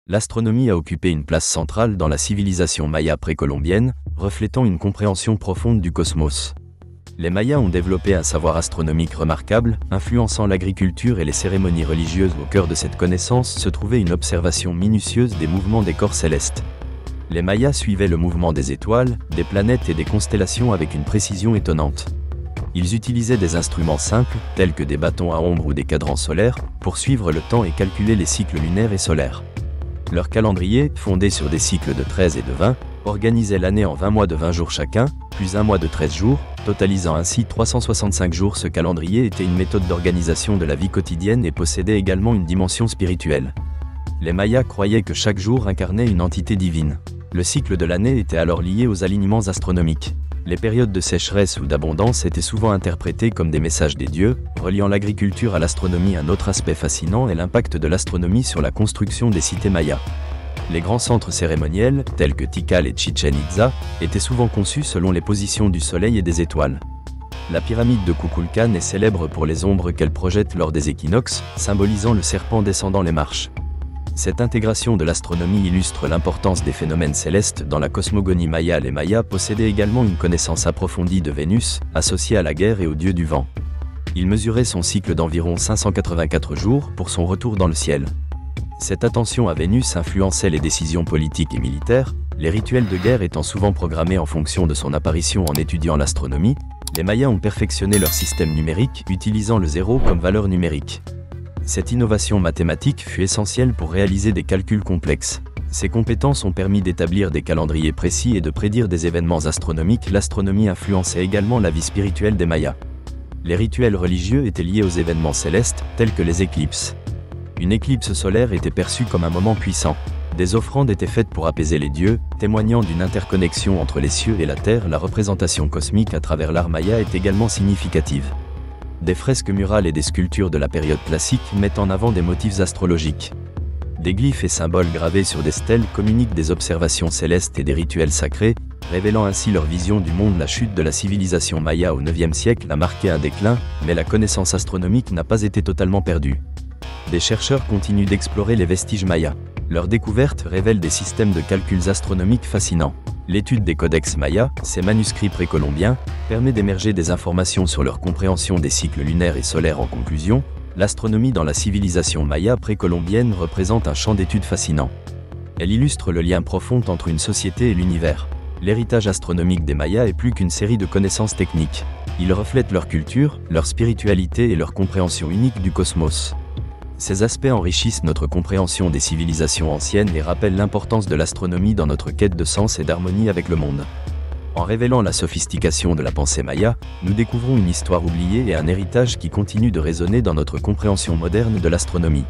L'astronomie a occupé une place centrale dans la civilisation maya précolombienne, reflétant une compréhension profonde du cosmos. Les Mayas ont développé un savoir astronomique remarquable, influençant l'agriculture et les cérémonies religieuses. Au cœur de cette connaissance se trouvait une observation minutieuse des mouvements des corps célestes. Les Mayas suivaient le mouvement des étoiles, des planètes et des constellations avec une précision étonnante. Ils utilisaient des instruments simples, tels que des bâtons à ombre ou des cadrans solaires, pour suivre le temps et calculer les cycles lunaires et solaires. Leur calendrier, fondé sur des cycles de 13 et de 20, organisait l'année en 20 mois de 20 jours chacun, plus un mois de 13 jours, totalisant ainsi 365 jours. Ce calendrier était une méthode d'organisation de la vie quotidienne et possédait également une dimension spirituelle. Les Mayas croyaient que chaque jour incarnait une entité divine. Le cycle de l'année était alors lié aux alignements astronomiques. Les périodes de sécheresse ou d'abondance étaient souvent interprétées comme des messages des dieux, reliant l'agriculture à l'astronomie. Un autre aspect fascinant est l'impact de l'astronomie sur la construction des cités mayas. Les grands centres cérémoniels, tels que Tikal et Chichen Itza, étaient souvent conçus selon les positions du soleil et des étoiles. La pyramide de Kukulkan est célèbre pour les ombres qu'elle projette lors des équinoxes, symbolisant le serpent descendant les marches. Cette intégration de l'astronomie illustre l'importance des phénomènes célestes dans la cosmogonie maya. Les Mayas possédaient également une connaissance approfondie de Vénus, associée à la guerre et au dieu du vent. Il mesurait son cycle d'environ 584 jours pour son retour dans le ciel. Cette attention à Vénus influençait les décisions politiques et militaires, les rituels de guerre étant souvent programmés en fonction de son apparition. En étudiant l'astronomie, les Mayas ont perfectionné leur système numérique, utilisant le zéro comme valeur numérique. Cette innovation mathématique fut essentielle pour réaliser des calculs complexes. Ces compétences ont permis d'établir des calendriers précis et de prédire des événements astronomiques. L'astronomie influençait également la vie spirituelle des Mayas. Les rituels religieux étaient liés aux événements célestes, tels que les éclipses. Une éclipse solaire était perçue comme un moment puissant. Des offrandes étaient faites pour apaiser les dieux, témoignant d'une interconnexion entre les cieux et la terre. La représentation cosmique à travers l'art maya est également significative. Des fresques murales et des sculptures de la période classique mettent en avant des motifs astrologiques. Des glyphes et symboles gravés sur des stèles communiquent des observations célestes et des rituels sacrés, révélant ainsi leur vision du monde. La chute de la civilisation maya au IXe siècle a marqué un déclin, mais la connaissance astronomique n'a pas été totalement perdue. Des chercheurs continuent d'explorer les vestiges mayas. Leurs découvertes révèlent des systèmes de calculs astronomiques fascinants. L'étude des codex mayas, ces manuscrits précolombiens, permet d'émerger des informations sur leur compréhension des cycles lunaires et solaires. En conclusion, l'astronomie dans la civilisation maya précolombienne représente un champ d'études fascinant. Elle illustre le lien profond entre une société et l'univers. L'héritage astronomique des Mayas est plus qu'une série de connaissances techniques. Il reflète leur culture, leur spiritualité et leur compréhension unique du cosmos. Ces aspects enrichissent notre compréhension des civilisations anciennes et rappellent l'importance de l'astronomie dans notre quête de sens et d'harmonie avec le monde. En révélant la sophistication de la pensée maya, nous découvrons une histoire oubliée et un héritage qui continue de résonner dans notre compréhension moderne de l'astronomie.